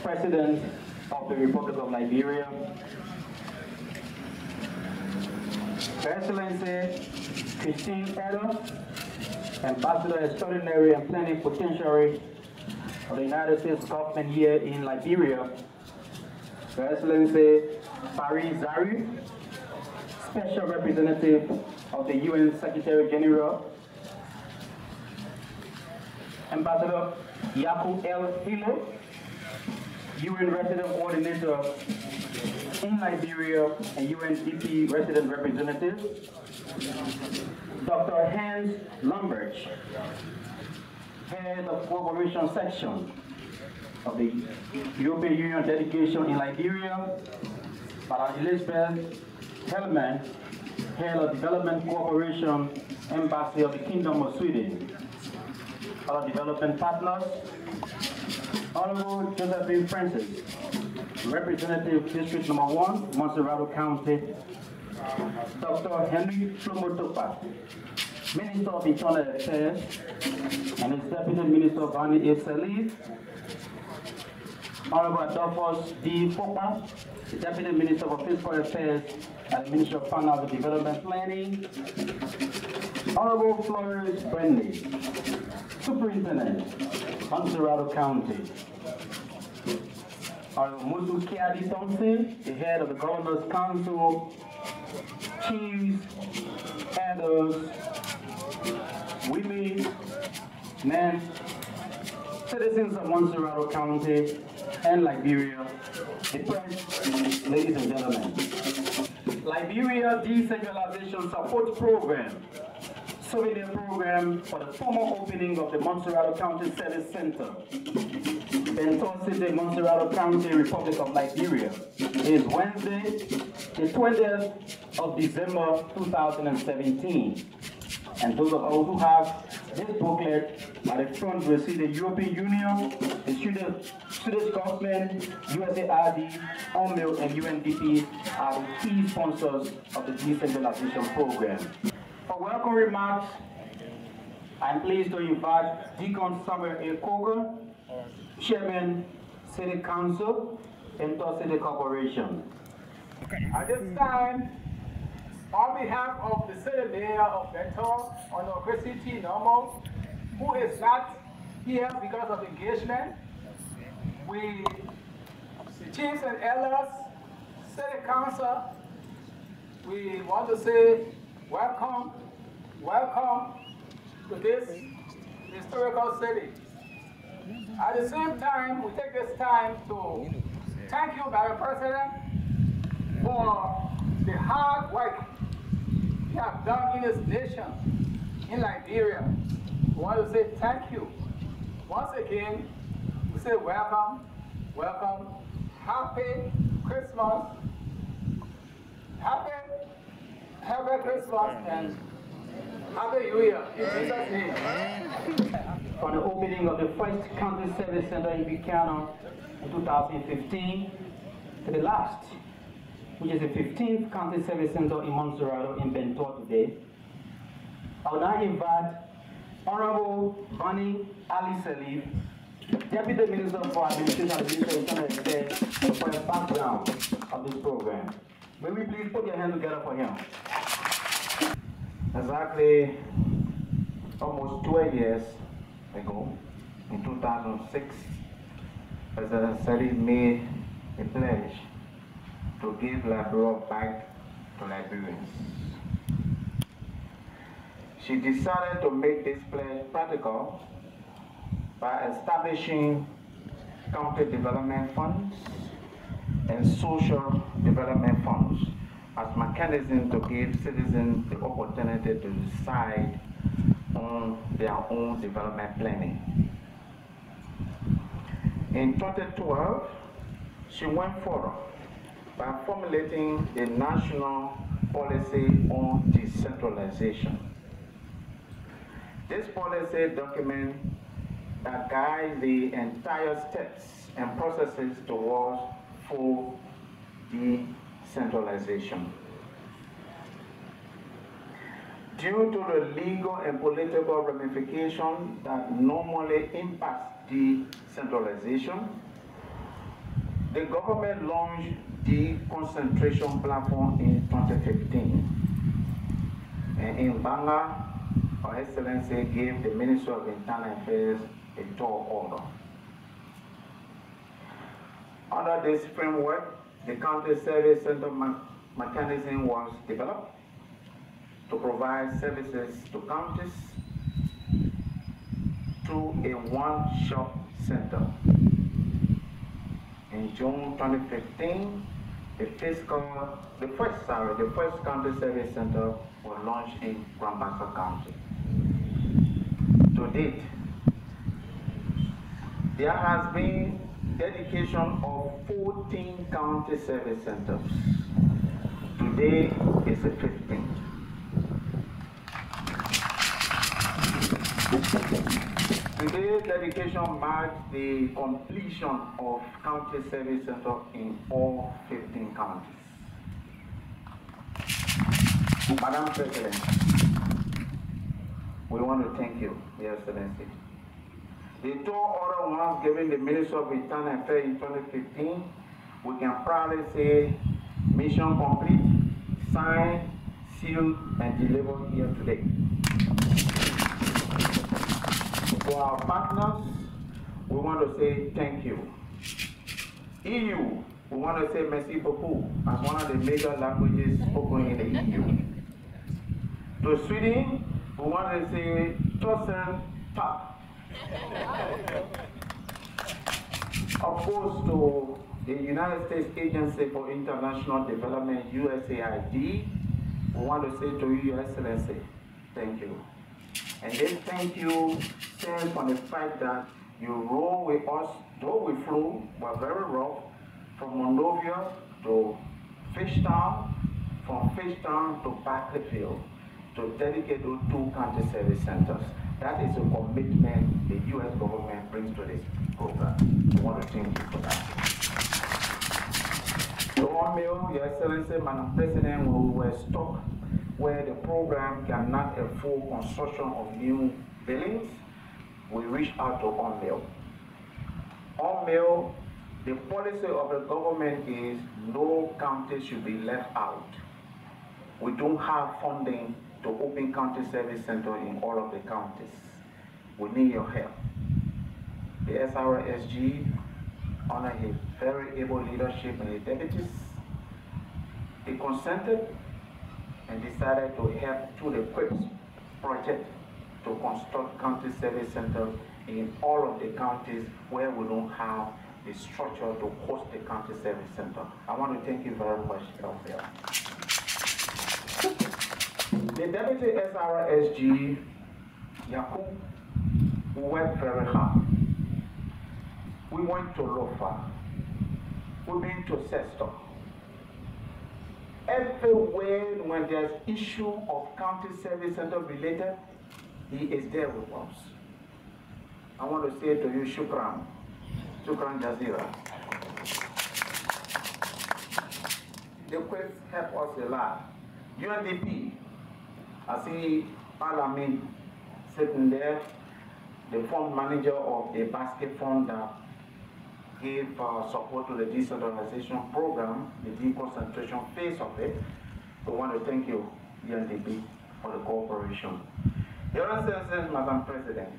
President of the Republic of Liberia, Her Excellency Christine Edo, Ambassador Extraordinary and Plenipotentiary of the United States government here in Liberia, Her Excellency Farid Zari, Special Representative of the UN Secretary General, Ambassador Yaku El Hilo, UN Resident Coordinator in Liberia and UNDP Resident Representative, Dr. Hans Lambert, Head of Cooperation Section of the European Union Delegation in Liberia, Madam Elizabeth Hellman, Head of Development Cooperation, Embassy of the Kingdom of Sweden, our development partners, Honorable Josephine Francis, Representative District Number 1, Montserrado County, Dr. Henry Flomotopa, Minister of Internal Affairs, and his Deputy Minister Vani A. Salif, Honorable Adolphus D. Fopa, the Deputy Minister for Fiscal Affairs and the Ministry of Finance and Development Planning, Honorable Flores Brandy, Superintendent, Montserrado County, Honorable Musu Kiadi Thompson, the head of the Governor's Council, chiefs, elders, women, men, citizens of Montserrado County and Liberia, the press, ladies and gentlemen. Liberia Decentralization Support Program, souvenir program for the formal opening of the Montserrado County Service Center, Bentor City, Montserrado County, Republic of Liberia. It is Wednesday, the 20th of December 2017. And those of us who have this booklet at the front will see the European Union, the Swedish government, USAID, UNMIL, and UNDP are the key sponsors of the decentralization program. For welcome remarks, I'm pleased to invite Deacon Samuel A. Koger, Chairman, City Council, Bentor City Corporation. At this time, on behalf of the City Mayor of Bentor, Honorable Chrissy T. Normal, who is not here because of engagement, the chiefs and elders, City Council, we want to say welcome to this historical city. At the same time, we take this time to thank you, Madam President, for the hard work you have done in this nation, in Liberia. We want to say thank you. Once again, we say welcome, happy Christmas, happy Christmas, and happy New Year, in Jesus' name. For the opening of the first county service center in Buchanan in 2015 to the last, which is the 15th county service center in Montserrado in Bentor today. I will now invite Honorable Bani Ali Salif, Deputy Minister for Administration and Affairs, for the background of this program. May we please put your hands together for him. Exactly almost 12 years ago, in 2006, President Salif made a pledge to give Liberia back to Liberians. She decided to make this pledge practical by establishing county development funds and social development funds as mechanism to give citizens the opportunity to decide on their own development planning. In 2012, she went further by formulating a national policy on decentralization. This policy document that guides the entire steps and processes towards full decentralization. Due to the legal and political ramifications that normally impact decentralization, the government launched the concentration platform in 2015. And in Banga, Her Excellency gave the Minister of Internal Affairs a tall order. Under this framework, the County Service Center mechanism was developed to provide services to counties through a one-shop center. In June 2015, the first county service center was launched in Grand Bassa County. To date, there has been dedication of 14 county service centers. Today is the 15th. Today's dedication marks the completion of county service centers in all 15 counties. Madam President, we want to thank you, Your Excellency. The tour order once given the Minister of Internal Affairs in 2015 we can proudly say mission complete, signed, sealed, and delivered here today. For our partners, we want to say thank you. EU, we want to say merci beaucoup as one of the major languages spoken in the EU. To Sweden, we want to say tusen tack. Of course, to the United States Agency for International Development, USAID, we want to say to you, Your Excellency, thank you. And this thank you stems from the fact that you roll with us, though we flew, were very rough, from Monrovia to Fishtown, from Fishtown to Barclayfield, to dedicate those 2 county service centers. That is a commitment the U.S. government brings to this program. I want to thank you for that. The Mail, Your Excellency, Madam President, we were stuck where the program cannot afford construction of new buildings. We reached out to Mail. Mail, the policy of the government is no county should be left out. We don't have funding to open county service center in all of the counties. We need your help. The SRSG, under his very able leadership and the deputies, they consented and decided to help through the QUIPS project to construct county service centers in all of the counties where we don't have the structure to host the county service center. I want to thank you very much, Elvira. The Deputy SRSG, Yakub, worked very hard. We went to Lofa. We've been to Sesto. Everywhere when there's issue of county service center related, he is there with us. I want to say to you, Shukran Jazira. The quest help us a lot. UNDP, I see Parliament sitting there, the fund manager of the basket fund that gave support to the decentralization program, the deconcentration phase of it. We want to thank you, UNDP, for the cooperation. Your Excellency, Madam President,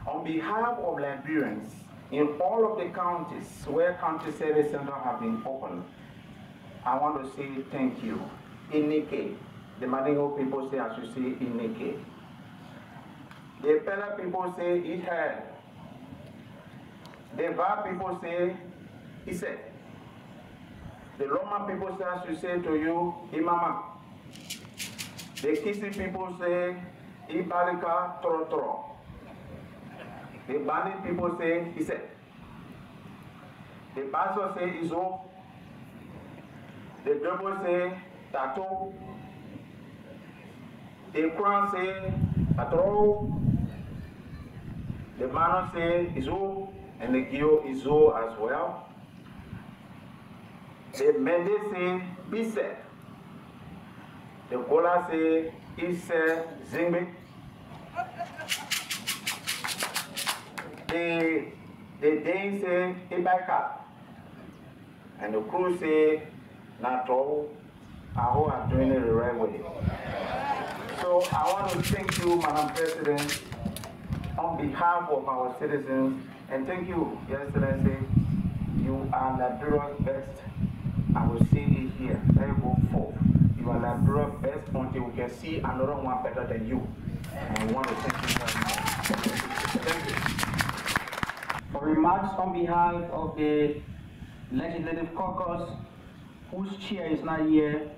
on behalf of Liberians in all of the counties where county service centers have been opened, I want to say thank you. Inike. The Mandingo people say I should say Inike. The Pella people say it had. The Va people say Ise. The Loma people say I should say to you Imama. The Kisi people say Ibalika Toro. The Bani people say Ise. The Baso say Izo. The Double say Tato. The Kran say Tatro. The Mano say Izo. And the Gio Izo as well. The Mende say Bise. The Gola say Ise Zingbe. The Dane say Ibaka. And the crew say Nato. I hope I'm doing it the right way. So I want to thank you, Madam President, on behalf of our citizens, and thank you, Your Excellency. You are Liberia's best. I will say it here, very good forth. You are Liberia's best until we can see another one better than you. And we want to thank you very much. Thank you. For remarks on behalf of the Legislative Caucus, whose chair is not here,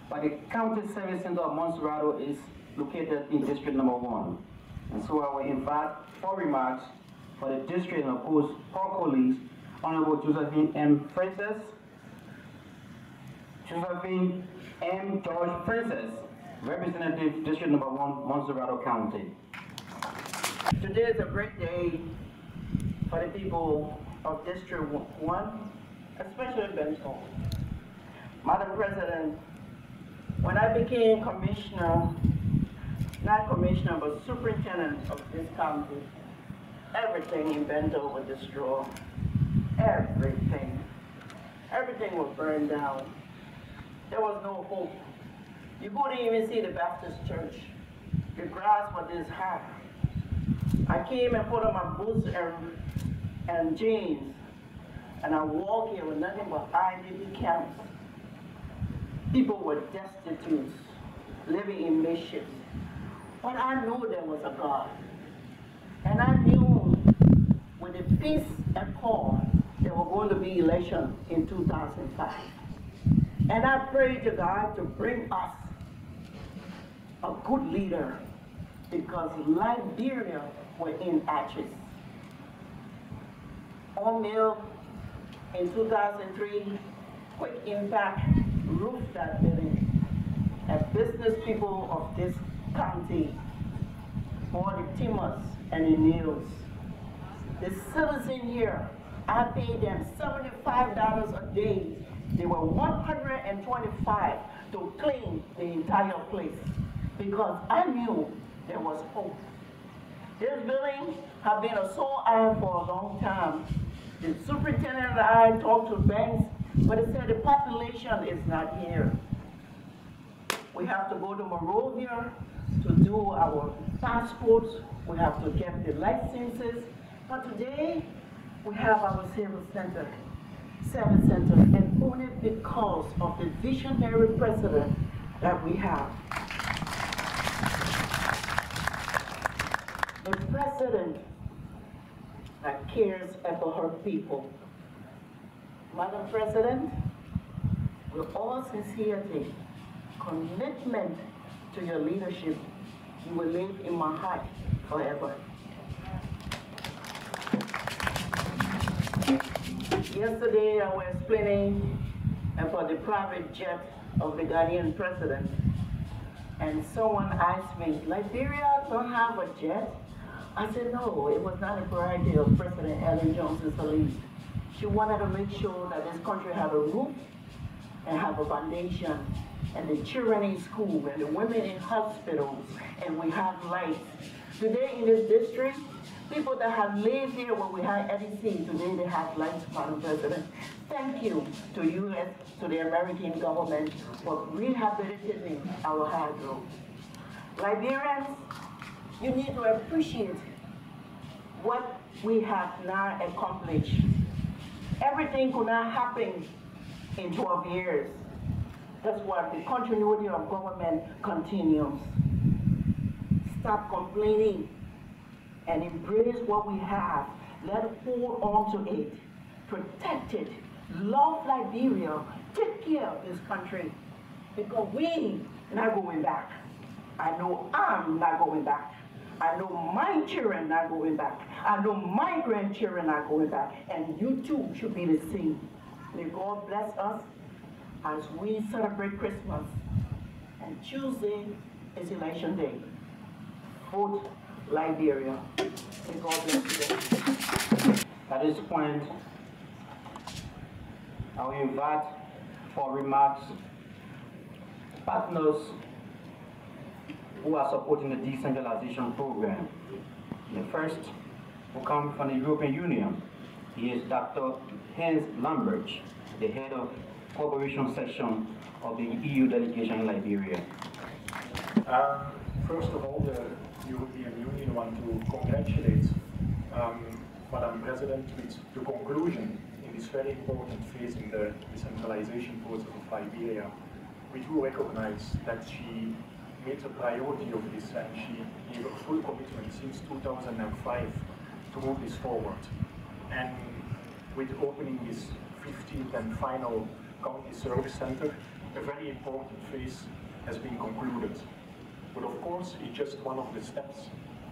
but the County Service Center of Montserrado is located in District Number 1. And so I will invite for remarks for the district and of course our colleagues, Honorable Josephine M. Francis, Josephine M. George Francis, Representative District Number 1, Montserrado County. Today is a great day for the people of District 1, especially Benton. Madam President, when I became commissioner, not commissioner, but superintendent of this county, everything in Bento was destroyed. Everything. Everything was burned down. There was no hope. You couldn't even see the Baptist church. The grass was this high. I came and put on my boots and jeans, and I walked here with nothing but IDP camps. People were destitute, living in mischief. But I knew there was a God. And I knew with the peace accord, there were going to be elections in 2005. And I prayed to God to bring us a good leader, because Liberia were in ashes. All mill in 2003, quick impact, roofed that building. And business people of this county, all the timbers and the nails. The citizen here, I paid them $75 a day. They were $125 to clean the entire place, because I knew there was hope. This building had been a sore eye for a long time. The superintendent and I talked to banks, but they said the population is not here. We have to go to Monrovia to do our passports. We have to get the licenses. But today, we have our service center, and only because of the visionary president that we have. A president that cares about her people. Madam President, with all sincerity, commitment to your leadership, you will live in my heart forever. Yesterday I was explaining about the private jet of the Ghanaian president, and someone asked me, Liberia don't have a jet? I said, no, it was not a priority of President Ellen Johnson Sirleaf. She wanted to make sure that this country had a roof and have a foundation, and the children in school, and the women in hospitals, and we have lights. Today in this district, people that have lived here when we had EDC, today they have lights, Madam President. Thank you to U.S., to the American government for rehabilitating our hydro. Liberians, you need to appreciate what we have now accomplished. Everything could not happen in 12 years. That's why the continuity of government continues. Stop complaining and embrace what we have. Let us hold on to it. Protect it. Love Liberia. Take care of this country. Because we are not going back. I know I'm not going back. I know my children are not going back. I know my grandchildren are going back. And you too should be the same. May God bless us as we celebrate Christmas. And Tuesday is election day. Vote Liberia. May God bless you. At this point, I will invite for remarks partners who are supporting the decentralization program. The first will come from the European Union. He is Dr. Hans Lambert, the head of cooperation section of the EU delegation in Liberia. First of all, the European Union want to congratulate Madam President with the conclusion in this very important phase in the decentralization process of Liberia. We do recognize that she made a priority of this and she gave a full commitment since 2005 to move this forward. And with opening this 15th and final county service center, a very important phase has been concluded. But of course, it's just one of the steps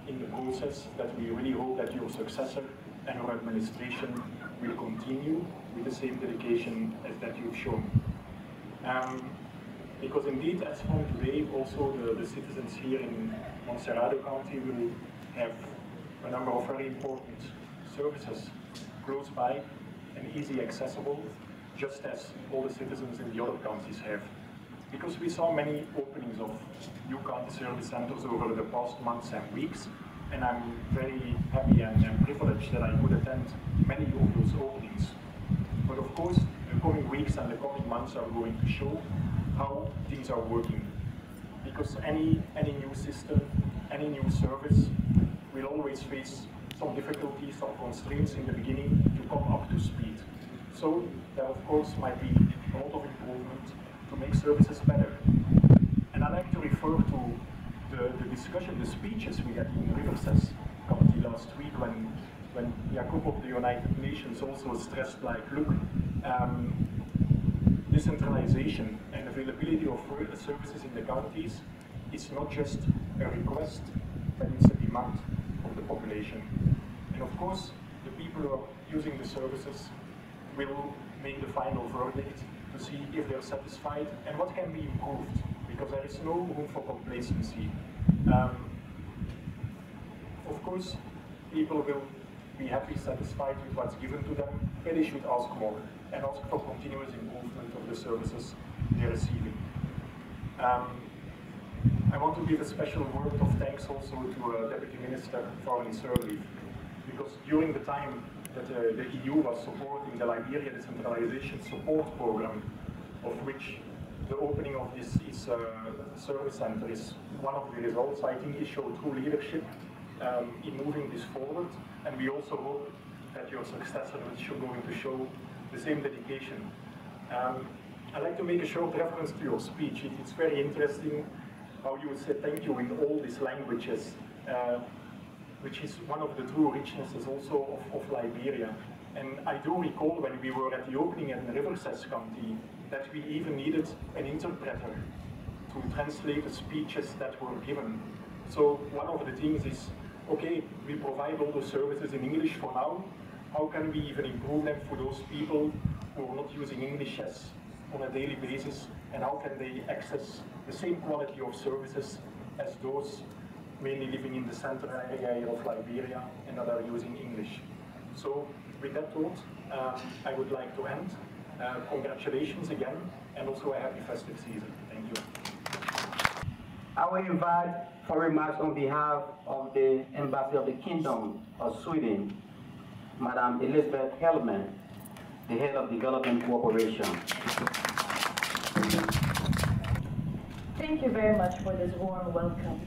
in the process that we really hope that your successor and your administration will continue with the same dedication as that you've shown. Because indeed, as from today, also the citizens here in Montserrado County will have a number of very important services close by and easily accessible, just as all the citizens in the other counties have. Because we saw many openings of new county service centers over the past months and weeks, and I'm very happy and privileged that I could attend many of those openings. But of course, a coming weeks and the coming months are going to show how things are working. Because any new system, any new service will always face some difficulties, some constraints in the beginning to come up to speed. So there of course might be a lot of improvement to make services better. And I like to refer to the discussion, the speeches we had in Rivers's committee last week when Jacob of the United Nations also stressed like, look, decentralization and availability of services in the counties is not just a request, but it's a demand of the population. And of course, the people who are using the services will make the final verdict to see if they're satisfied and what can be improved, because there is no room for complacency. Of course, people will be happy, satisfied with what's given to them, but they should ask more and ask for continuous improvement of the services they're receiving. I want to give a special word of thanks also to Deputy Minister Foreign Service, because during the time that the EU was supporting the Liberia Decentralization Support Program, of which the opening of this service center is one of the results. I think it showed true leadership in moving this forward, and we also hope that your successor is going to show the same dedication. I'd like to make a short reference to your speech. It's very interesting how you said thank you in all these languages, which is one of the true richnesses also of Liberia. And I do recall when we were at the opening in Rivers's County that we even needed an interpreter to translate the speeches that were given. So one of the things is, okay, we provide all the services in English for now. How can we even improve them for those people who are not using English on a daily basis, and how can they access the same quality of services as those mainly living in the central area of Liberia and that are using English. So with that thought, I would like to end. Congratulations again, and also a happy festive season. Thank you. I will invite for remarks on behalf of the Embassy of the Kingdom of Sweden, Madam Elizabeth Hellman, the Head of Development Cooperation. Thank you very much for this warm welcome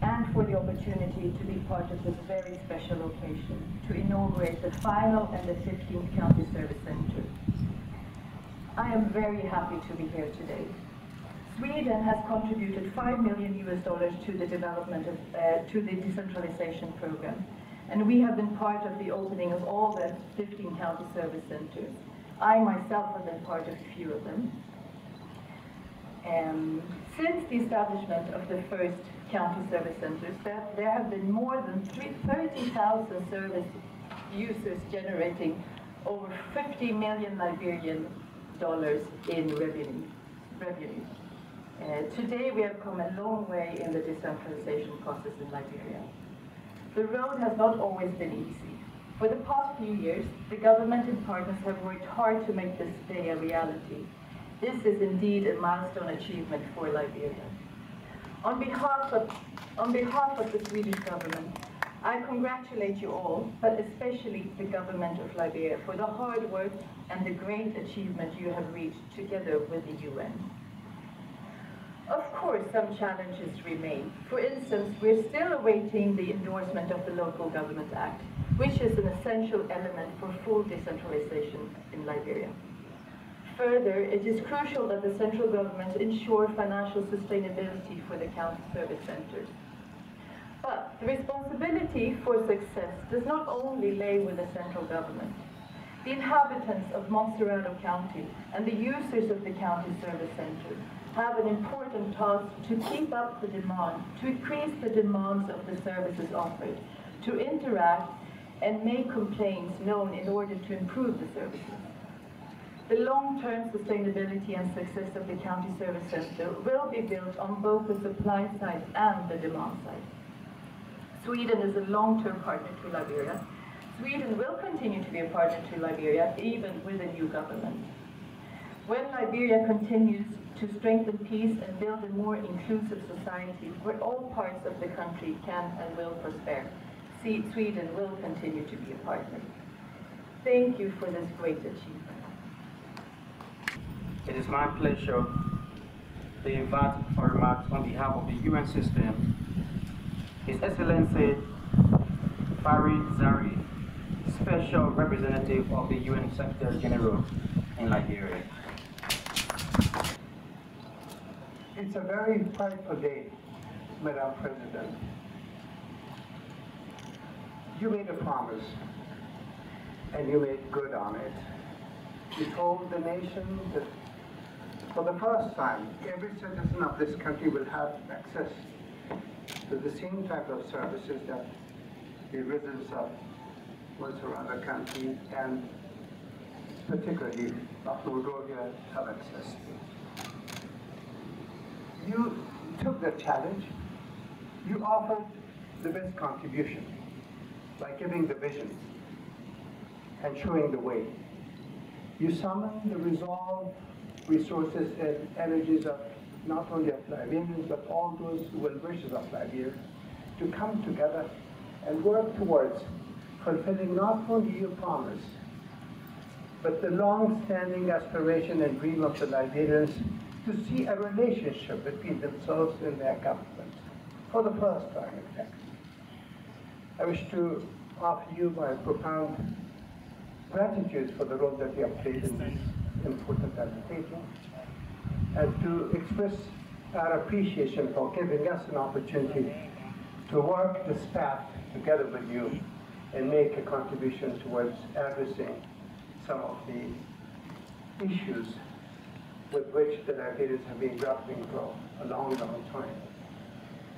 and for the opportunity to be part of this very special occasion to inaugurate the final and the 15th County Service Center. I am very happy to be here today. Sweden has contributed $5 million to the development of, to the decentralization program, and we have been part of the opening of all the 15 county service centers. I myself have been part of a few of them. Since the establishment of the first county service centers, there have been more than 30,000 service users generating over 50 million Liberian dollars in revenue. Today we have come a long way in the decentralization process in Liberia. The road has not always been easy. For the past few years, the government and partners have worked hard to make this day a reality. This is indeed a milestone achievement for Liberia. On behalf of the Swedish government, I congratulate you all, but especially the government of Liberia, for the hard work and the great achievement you have reached together with the UN. Of course, some challenges remain. For instance, we're still awaiting the endorsement of the Local Government Act, which is an essential element for full decentralization in Liberia. Further, it is crucial that the central government ensure financial sustainability for the county service centers. But the responsibility for success does not only lay with the central government. The inhabitants of Montserrado County and the users of the county service center have an important task to keep up the demand, to increase the demands of the services offered, to interact and make complaints known in order to improve the services. The long-term sustainability and success of the county service center will be built on both the supply side and the demand side. Sweden is a long-term partner to Liberia. Sweden will continue to be a partner to Liberia, even with a new government. When Liberia continues to strengthen peace and build a more inclusive society where all parts of the country can and will prosper, Sweden will continue to be a partner. Thank you for this great achievement. It is my pleasure to invite for remarks on behalf of the UN system, His Excellency Farid Zari, Special Representative of the UN Secretary General in Liberia. It's a very prideful day, Madam President. You made a promise, and you made good on it. You told the nation that for the first time, every citizen of this country will have access to the same type of services that the residents of Montserrado County and particularly of Moldova have access to. You took the challenge. You offered the best contribution by giving the vision and showing the way. You summoned the resolve, resources, and energies of not only of Liberians, but all those well-wishers of Liberia to come together and work towards fulfilling not only your promise, but the long-standing aspiration and dream of the Liberians to see a relationship between themselves and their government, for the first time, in fact. I wish to offer you my profound gratitude for the role that you have played in this important undertaking, and to express our appreciation for giving us an opportunity to work this path together with you and make a contribution towards addressing some of the issues with which the Liberians have been grappling for a long, long time.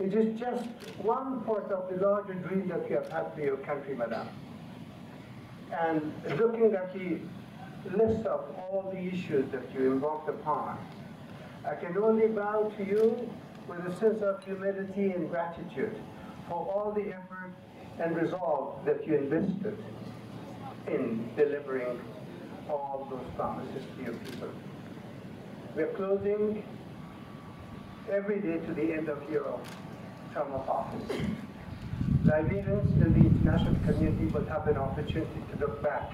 It is just one part of the larger dream that you have had for your country, Madam. And looking at the list of all the issues that you embarked upon, I can only bow to you with a sense of humility and gratitude for all the effort and resolve that you invested in delivering all those promises to your people. We are closing every day to the end of your term of office. Liberians in the international community will have an opportunity to look back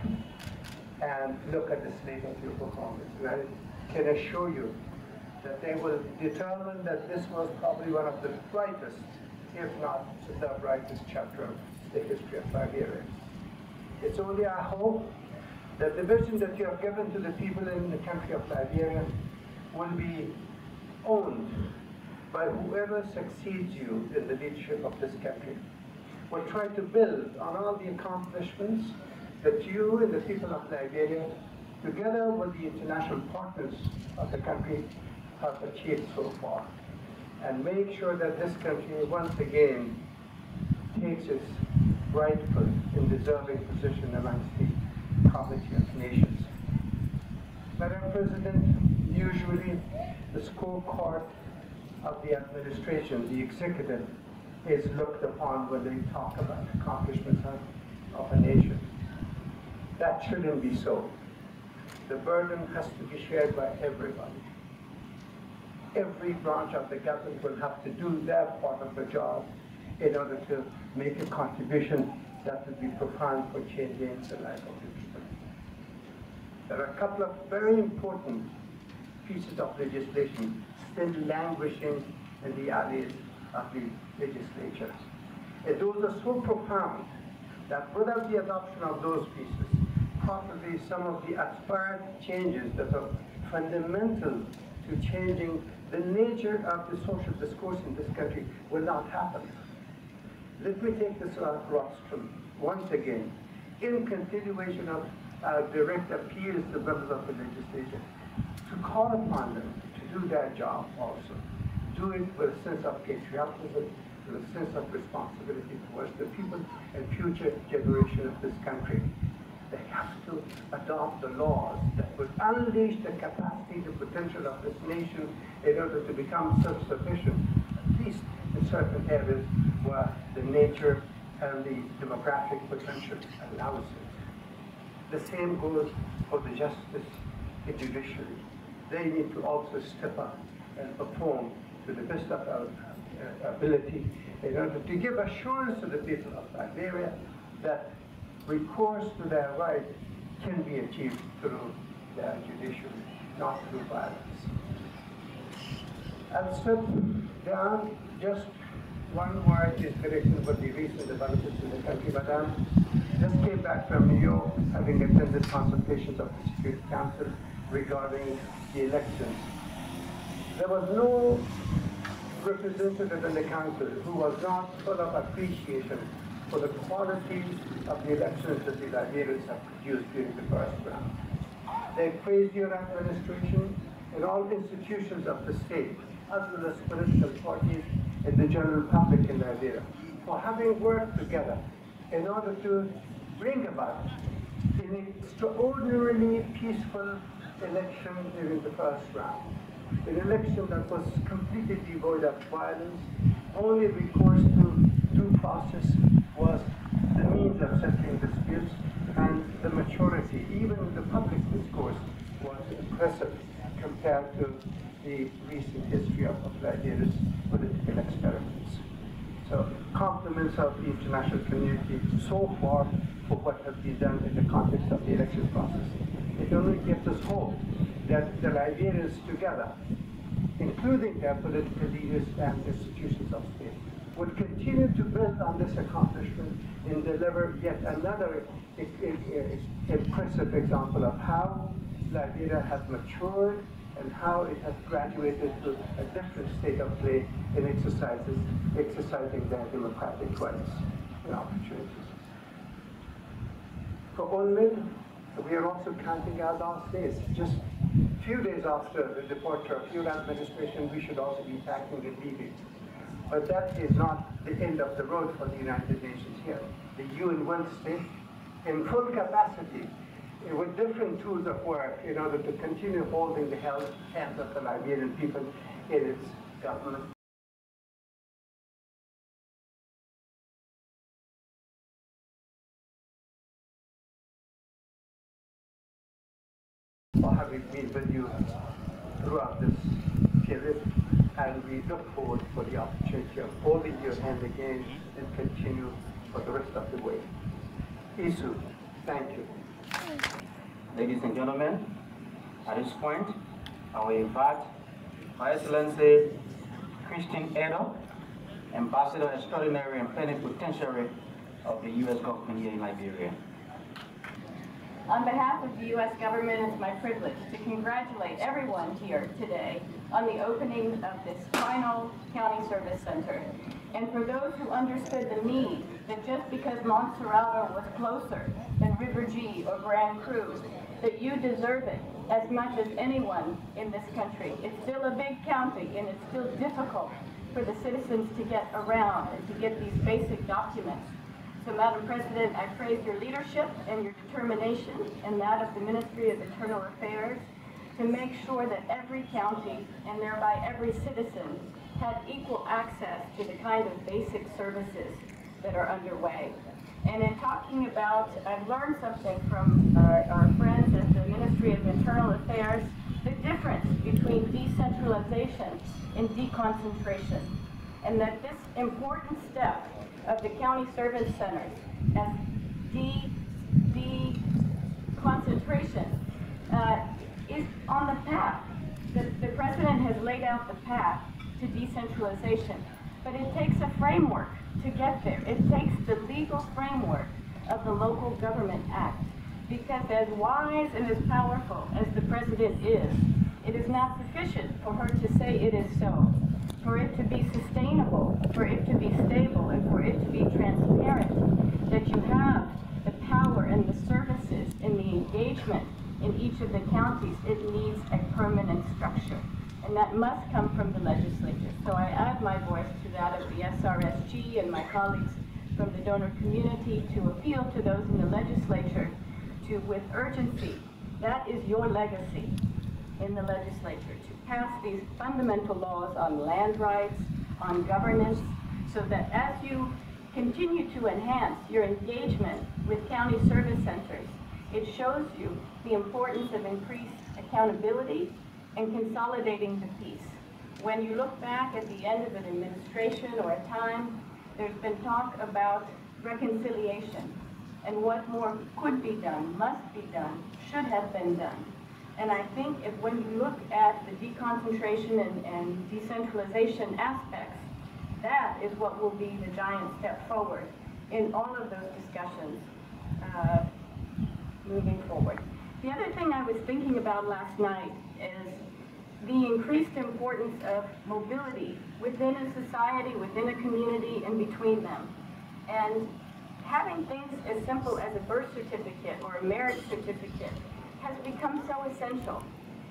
and look at the slate of your performance. And I can assure you that they will determine that this was probably one of the brightest, if not the brightest chapter of the history of Liberia. It's only our hope that the vision that you have given to the people in the country of Liberia will be owned by whoever succeeds you in the leadership of this country. We'll try to build on all the accomplishments that you and the people of Liberia, together with the international partners of the country, have achieved so far, and make sure that this country once again takes its rightful and deserving position amongst the community of nations. Madam President, usually the scorecard of the administration, the executive, is looked upon when they talk about accomplishments of a nation. That shouldn't be so. The burden has to be shared by everybody. Every branch of the government will have to do their part of the job in order to make a contribution that will be profound for changing the life of the people. There are a couple of very important pieces of legislation still languishing in the alleys of the legislature. And those are so profound that without the adoption of those pieces, probably some of the aspired changes that are fundamental to changing the nature of the social discourse in this country will not happen. Let me take this rostrum once again in continuation of our direct appeals to members of the legislature to call upon them to do their job also. Do it with a sense of patriotism, with a sense of responsibility towards the people and future generation of this country. They have to adopt the laws that will unleash the capacity, the potential of this nation in order to become self-sufficient, at least in certain areas where the nature and the demographic potential allows it. The same goes for the justice, the judiciary. They need to also step up and perform to the best of our ability in order to give assurance to the people of Liberia that recourse to their rights can be achieved through their judiciary. not through violence. I'll strip down just one word in connection with the recent developments in the country. Madam just came back from New York, having attended consultations of the Security Council regarding the elections. There was no representative in the council who was not full of appreciation for the qualities of the elections that the Liberians have produced during the first round. They praised your administration and all institutions of the state, as well as political parties and the general public in Liberia, for having worked together in order to bring about an extraordinarily peaceful election during the first round. An election that was completely devoid of violence. Only recourse to due process was the means of settling disputes, and the maturity, even in the public discourse, was impressive compared to the recent history of Liberia's political experiments. So, compliments of the international community so far for what has been done in the context of the election process. It only gives us hope that the Liberians together, including their political leaders and institutions of state, would continue to build on this accomplishment and deliver yet another impressive example of how Liberia has matured and how it has graduated to a different state of play in exercising their democratic rights and opportunities. For UNMID, we are also counting our last days. Just a few days after the departure of your administration, we should also be packing and leaving. But that is not the end of the road for the United Nations here. The UN will stay in full capacity with different tools of work in order to continue holding the hands of the Liberian people in its government. For having been with you throughout this period, and we look forward for the opportunity of holding your hand again and continue for the rest of the way. Isu, thank you. Ladies and gentlemen, at this point, I will invite Her Excellency Christine Edo, Ambassador Extraordinary and Plenipotentiary of the U.S. government here in Liberia. On behalf of the U.S. government, it's my privilege to congratulate everyone here today on the opening of this final county service center. And for those who understood the need that just because Montserrado was closer than River G or Grand Cruz, that you deserve it as much as anyone in this country. It's still a big county, and it's still difficult for the citizens to get around and to get these basic documents. So, Madam President, I praise your leadership and your determination and that of the Ministry of Internal Affairs to make sure that every county and thereby every citizen had equal access to the kind of basic services that are underway. And in talking about, I've learned something from our friends at the Ministry of Internal Affairs, the difference between decentralization and deconcentration, and that this important step of the county service centers as deconcentration is on the path. The President has laid out the path to decentralization, but it takes a framework to get there. It takes the legal framework of the Local Government Act, because as wise and as powerful as the President is, it is not sufficient for her to say it is so. For it to be sustainable, for it to be stable, and for it to be transparent, that you have the power and the services and the engagement in each of the counties, it needs a permanent structure. And that must come from the legislature. So I add my voice to that of the SRSG and my colleagues from the donor community to appeal to those in the legislature to, with urgency, that is your legacy in the legislature, to pass these fundamental laws on land rights, on governance, so that as you continue to enhance your engagement with county service centers, it shows you the importance of increased accountability and consolidating the peace. When you look back at the end of an administration or a time, there's been talk about reconciliation and what more could be done, must be done, should have been done. And I think if when you look at the deconcentration and decentralization aspects, that is what will be the giant step forward in all of those discussions moving forward. The other thing I was thinking about last night is the increased importance of mobility within a society, within a community, and between them. And having things as simple as a birth certificate or a marriage certificate has become so essential.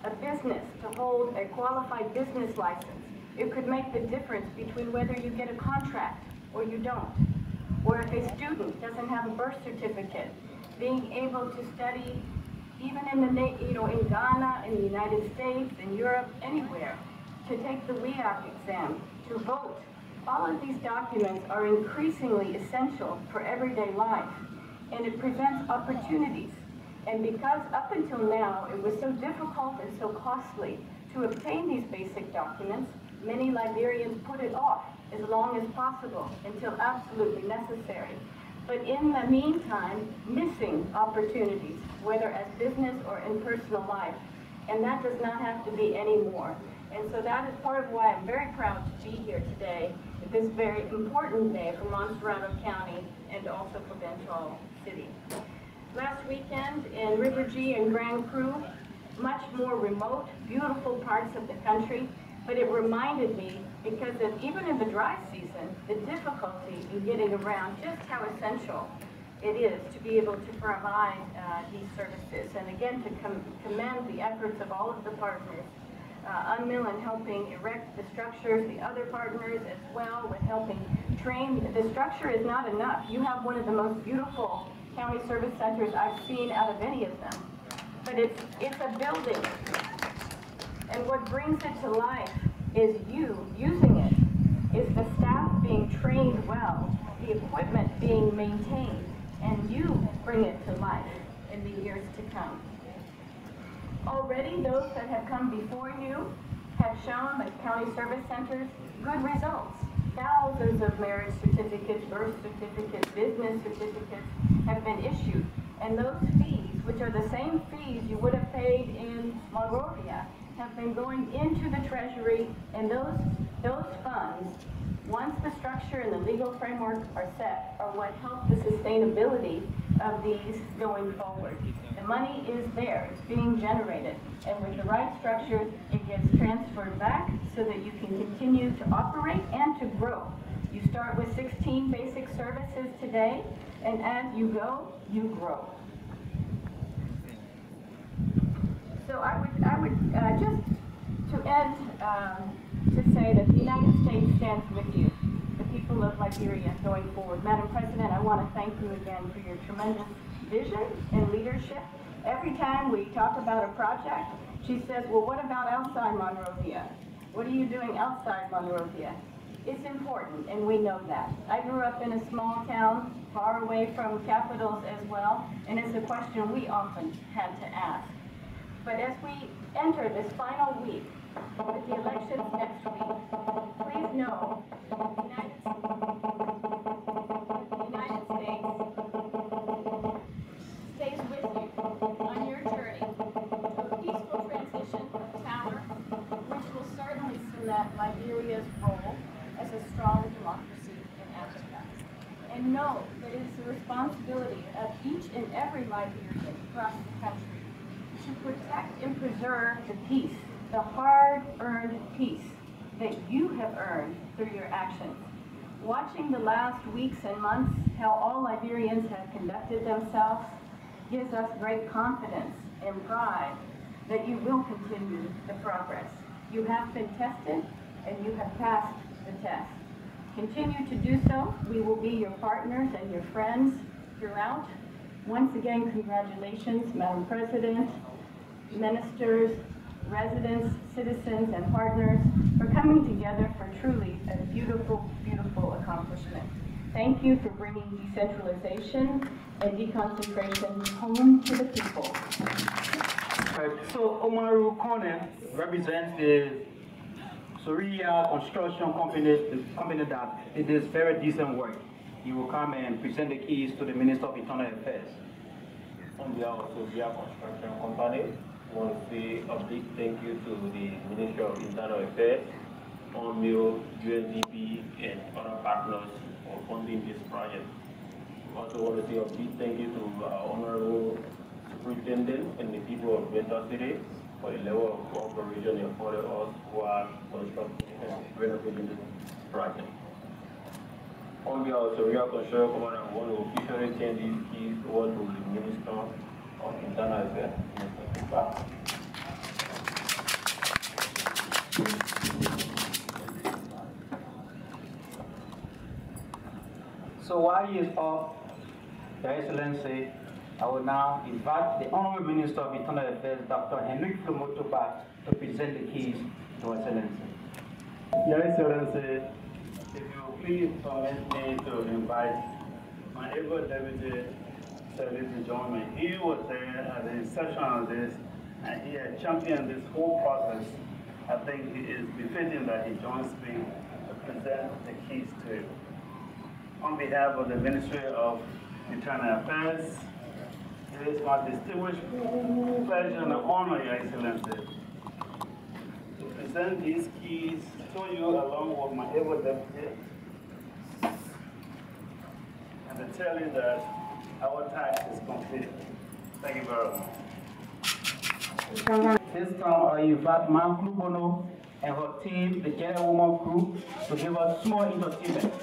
A business to hold a qualified business license, it could make the difference between whether you get a contract or you don't. Or if a student doesn't have a birth certificate, being able to study even in in Ghana, in the United States, in Europe, anywhere, to take the WEOC exam, to vote. All of these documents are increasingly essential for everyday life, and it presents opportunities. And because up until now it was so difficult and so costly to obtain these basic documents, many Liberians put it off as long as possible until absolutely necessary. But in the meantime, missing opportunities, whether as business or in personal life. And that does not have to be anymore. And so that is part of why I'm very proud to be here today, at this very important day for Montserrado County and also for Bentall City. Last weekend in River G and Grand Cru, much more remote, beautiful parts of the country, but it reminded me, because even in the dry season, the difficulty in getting around, just how essential it is to be able to provide these services. And again, to commend the efforts of all of the partners, UNMIL in helping erect the structures, the other partners as well with helping train. The structure is not enough. You have one of the most beautiful county service centers I've seen out of any of them. But it's a building. And what brings it to life is you using it, is the staff being trained well, the equipment being maintained, and you bring it to life in the years to come. Already those that have come before you have shown that county service centers, good results. Thousands of marriage certificates, birth certificates, business certificates have been issued. And those fees, which are the same fees you would have paid in Monrovia, have been going into the Treasury, and those funds, once the structure and the legal framework are set, are what help the sustainability of these going forward. The money is there, it's being generated, and with the right structures, it gets transferred back so that you can continue to operate and to grow. You start with 16 basic services today, and as you go, you grow. So I would just to end, to say that the United States stands with you, the people of Liberia going forward. Madam President, I want to thank you again for your tremendous vision and leadership. Every time we talk about a project, she says, well, what about outside Monrovia? What are you doing outside Monrovia? It's important, and we know that. I grew up in a small town, far away from capitals as well, and it's a question we often had to ask. But as we enter this final week, with the elections next week, please know that the United States stays with you on your journey to a peaceful transition of power, which will certainly cement Liberia's role as a strong democracy in Africa. And know that it is the responsibility of each and every Liberian across the country to protect and preserve the peace, the hard-earned peace that you have earned through your actions. Watching the last weeks and months, how all Liberians have conducted themselves, gives us great confidence and pride that you will continue the progress. You have been tested, and you have passed the test. Continue to do so. We will be your partners and your friends throughout. Once again, congratulations, Madam President, ministers, residents, citizens, and partners for coming together for truly a beautiful, beautiful accomplishment. Thank you for bringing decentralization and deconcentration home to the people. So Omaru Kone represents the Soria Construction Company, the company that it is very decent work. He will come and present the keys to the Minister of Internal Affairs. On behalf of Soria Construction Company, want to say a big thank you to the Ministry of Internal Affairs, ONMIL, UNDP, and other partners for funding this project. I also want to say a big thank you to our Honorable Superintendent and the people of Ventura City for the level of cooperation they afforded us who are constructing and renovating this project. On behalf of the Real Construction Command, I want to officially send these keys over to the Minister of Internal Affairs, Mr. Kupa. So while he is up, Your Excellency, I will now invite the Honorable Minister of Internal Affairs, Dr. Henrik Flomotopa, to present the keys to Your Excellency. Your Excellency, if you please permit me to invite my able deputy secretary to join me. He was there at the inception of this, and he had championed this whole process. I think it is befitting that he joins me to present the keys to you. On behalf of the Ministry of Internal Affairs, it is my distinguished pleasure and honor, Your Excellency, to present these keys to you along with my able deputy, and to tell you that our task is complete. Thank you very much. This time I invite Ma'am Klubono and her team, the Gentlewoman Group, to give us small entertainment.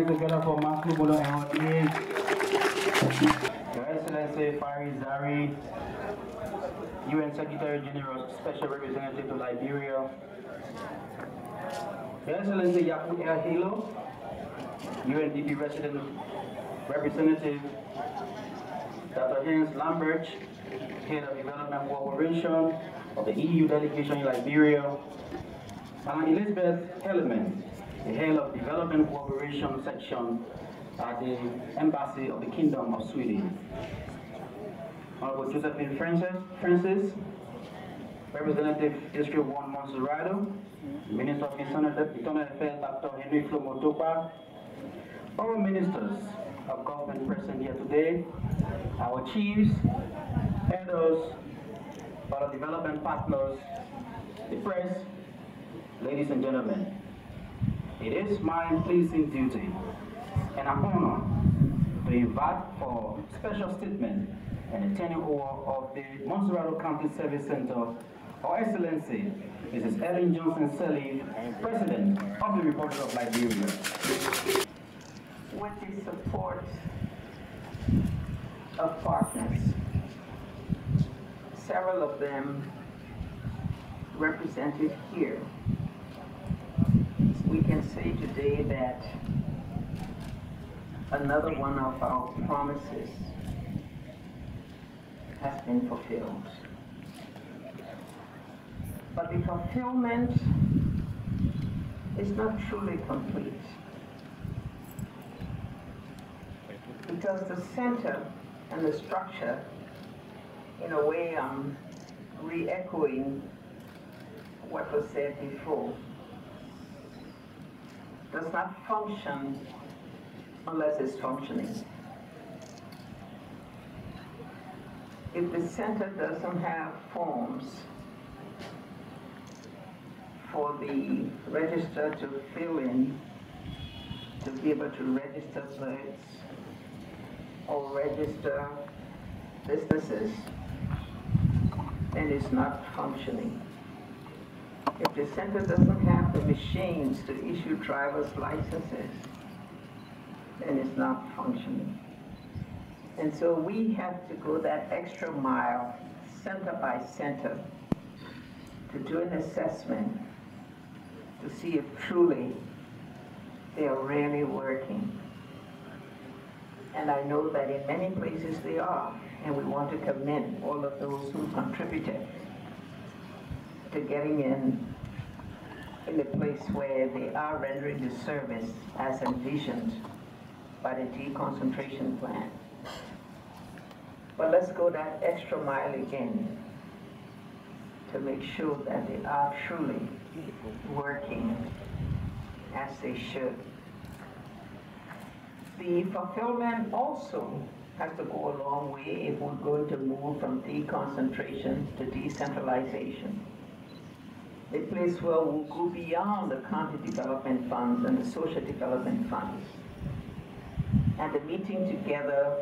Together for Maslow Bolo and our team. Your Excellency Fari Zari, UN Secretary General, Special Representative to Liberia. Your Excellency Yaku El Hilo, UNDP resident representative, Dr. Hans Lambert, Head of Development Cooperation of the EU delegation in Liberia, Madam Elizabeth Helleman, the Head of Development Cooperation Section at the Embassy of the Kingdom of Sweden. Honorable Josephine Francis, Representative District 1 Montserrado, Minister of Internal Affairs Dr. Henry Flomotopa, all ministers of government present here today, our chiefs, elders, other development partners, the press, ladies and gentlemen. It is my pleasing duty and an honor to invite for special statement and the turning over of the Montserrado County Service Center, Her Excellency, Mrs. Ellen Johnson Sirleaf, President of the Republic of Liberia. With the support of partners, several of them represented here, we can say today that another one of our promises has been fulfilled. But the fulfillment is not truly complete, because the center and the structure, in a way, I'm re-echoing what was said before, does not function unless it's functioning. If the center doesn't have forms for the register to fill in, to be able to register birds or register businesses, then it's not functioning. If the center doesn't have the machines to issue driver's licenses, then it's not functioning. And so we have to go that extra mile, center by center, to do an assessment to see if truly they are really working. And I know that in many places they are, and we want to commend all of those who contributed to getting in the place where they are rendering the service as envisioned by the deconcentration plan. But let's go that extra mile again to make sure that they are truly working as they should. The fulfillment also has to go a long way if we're going to move from deconcentration to decentralization. A place where we'll go beyond the county development funds and the social development funds. And the meeting together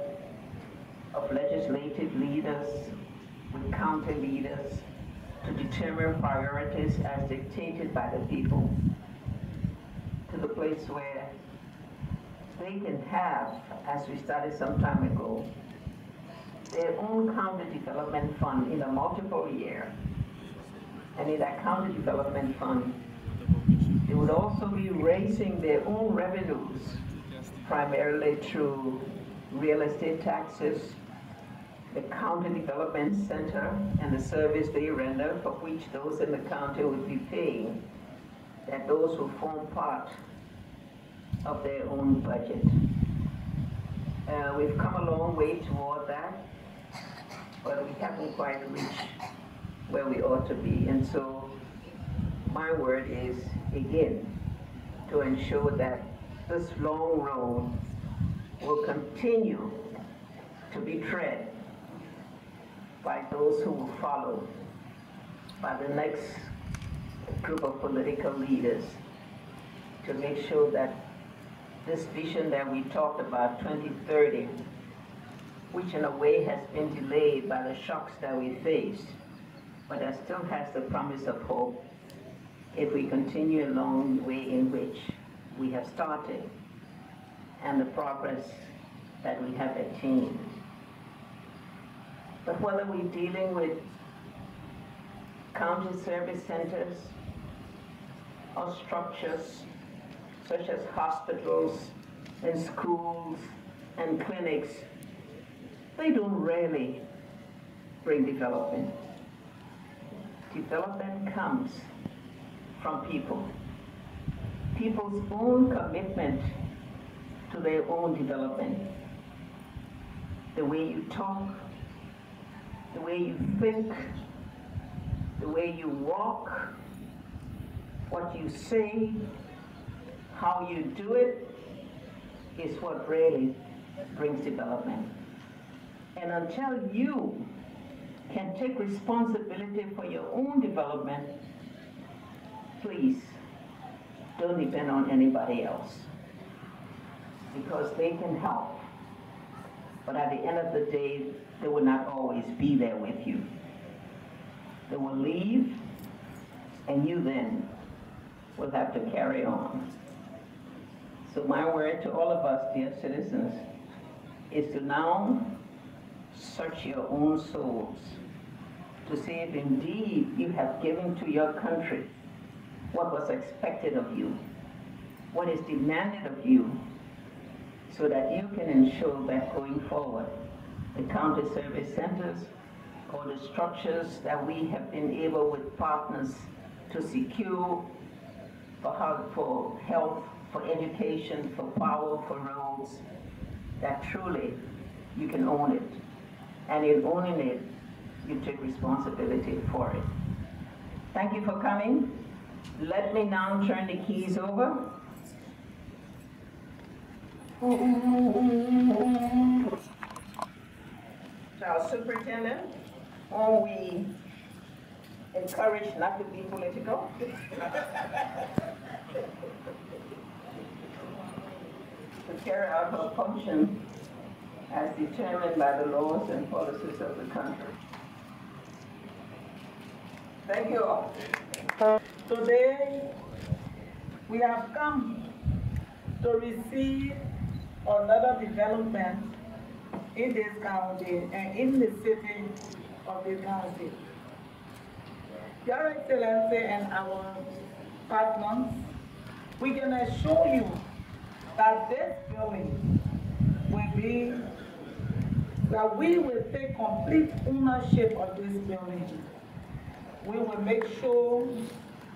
of legislative leaders with county leaders to determine priorities as dictated by the people, to the place where they can have, as we started some time ago, their own county development fund in a multiple year. And in that county development fund, they would also be raising their own revenues, primarily through real estate taxes, the county development center, and the service they render, for which those in the county would be paying, that those who form part of their own budget. We've come a long way toward that, but we haven't quite reached where we ought to be. And so my word is, again, to ensure that this long road will continue to be tread by those who will follow, by the next group of political leaders, to make sure that this vision that we talked about, 2030, which in a way has been delayed by the shocks that we faced, but that still has the promise of hope if we continue along the way in which we have started and the progress that we have attained. But whether we're dealing with county service centers or structures such as hospitals, and schools and clinics, they don't really bring development. Development comes from people. People's own commitment to their own development. The way you talk, the way you think, the way you walk, what you say, how you do it, is what really brings development. And until you can take responsibility for your own development, please don't depend on anybody else, because they can help. But at the end of the day, they will not always be there with you. They will leave, and you then will have to carry on. So my word to all of us, dear citizens, is to now search your own souls to see if indeed you have given to your country what was expected of you, what is demanded of you, so that you can ensure that going forward, the county service centers or the structures that we have been able with partners to secure for health, for education, for power, for roads, that truly you can own it. And in owning it, you take responsibility for it. Thank you for coming. Let me now turn the keys over. To our superintendent, whom we encourage not to be political. To carry out her function as determined by the laws and policies of the country. Thank you all. Today, we have come to receive another development in this county and in the city of this county. Your Excellency and our partners, we can assure you that this building will be, that we will take complete ownership of this building. We will make sure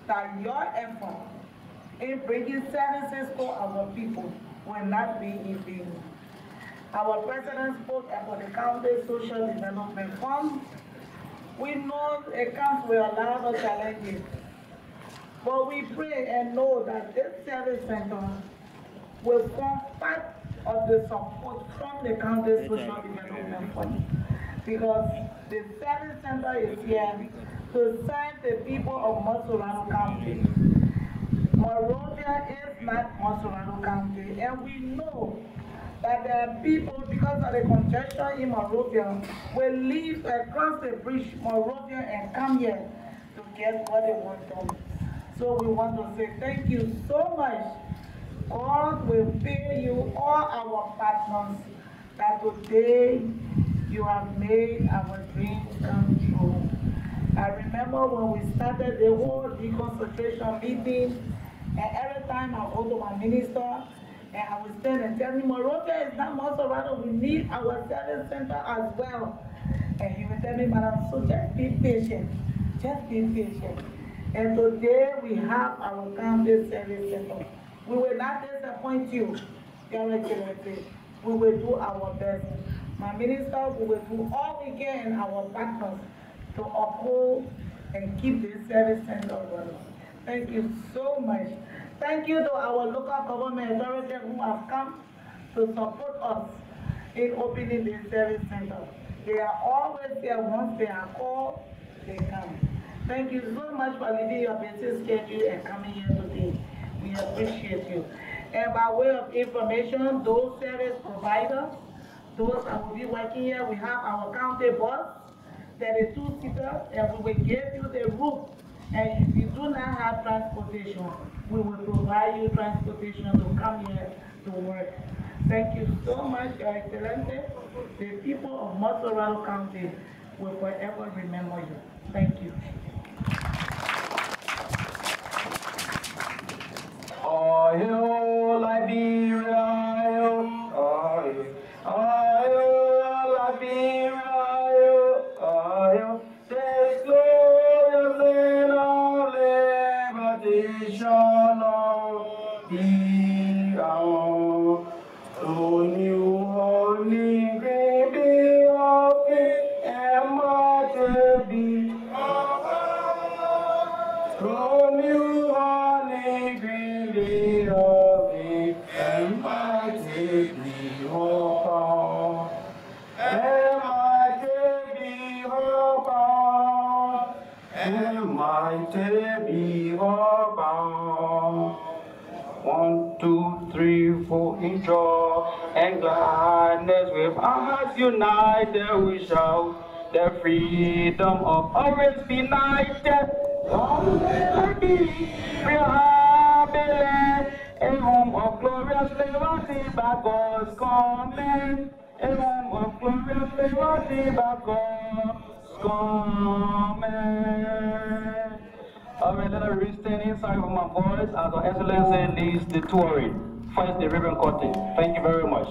that your effort in bringing services to our people will not be in vain. Our President spoke about the County Social Development Fund. We know accounts will allow us challenges, but we pray and know that this service center will form part of the support from the County Social Development Fund, because the service center is here to serve the people of Montserrado County. Monrovia is not Montserrado County, and we know that there are people, because of the congestion in Monrovia, will leave across the bridge Monrovia and come here to get what they want done. So we want to say thank you so much. God will pay you, all our partners, that today you have made our dreams come true. I remember when we started the whole deconcentration meeting, and every time I go to my minister, and I would stand and tell him, Monrovia is not Montserrado, we need our service center as well. And he would tell me, Madam, so just be patient, just be patient. And today we have our county service center. We will not disappoint you, Your Excellency. We will do our best. My minister, we will do all we can in our partners to uphold and keep this service center running. Thank you so much. Thank you to our local government authorities who have come to support us in opening this service center. They are always there. Once they are called, they come. Thank you so much for leaving your busy schedule and coming here today. We appreciate you. And by way of information, those service providers, those that will be working here, we have our county bus, 32-seater, and we will give you the route. And if you do not have transportation, we will provide you transportation to come here to work. Thank you so much, Your Excellency. The people of Montserrado County will forever remember you. Thank you. Oh, Liberia. gladness, with our hearts united, we shout the freedom of always be united. Long may it be, we are happy, a home of glorious liberty by God's command. A home of glorious liberty by God's command. All right, let us be standing. Sorry for my voice. As Her Excellency leads the touring. First, the ribbon cutting. Thank you very much.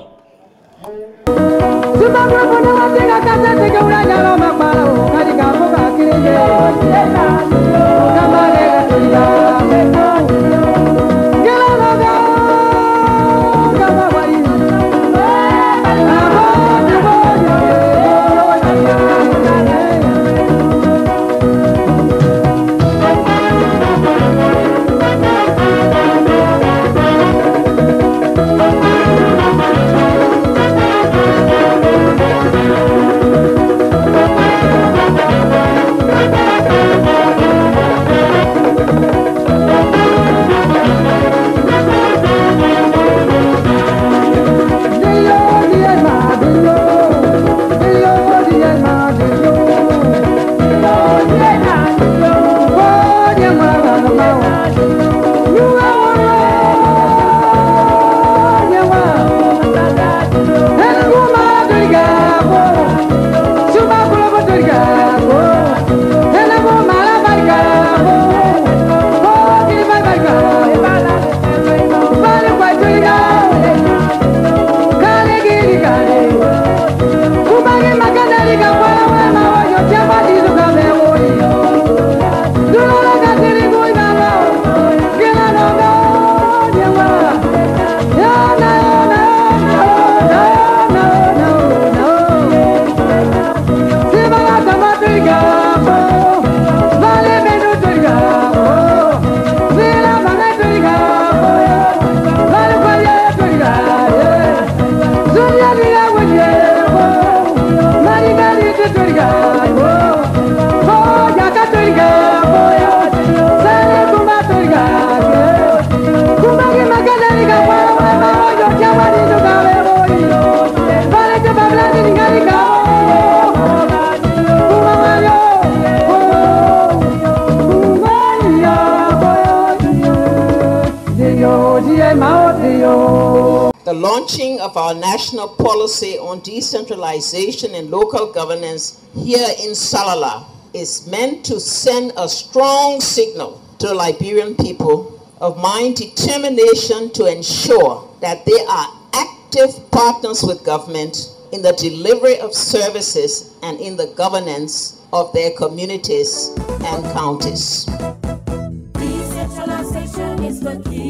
The launching of our national policy on decentralization and local governance here in Salala is meant to send a strong signal to the Liberian people of my determination to ensure that they are active partners with government in the delivery of services and in the governance of their communities and counties. Decentralization is the key.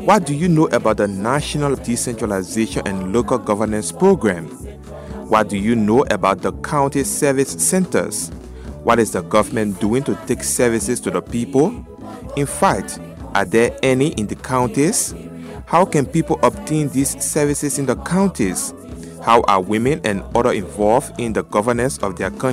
What do you know about the National Decentralization and Local Governance Program? What do you know about the county service centers? What is the government doing to take services to the people? In fact, are there any in the counties? How can people obtain these services in the counties? How are women and others involved in the governance of their country?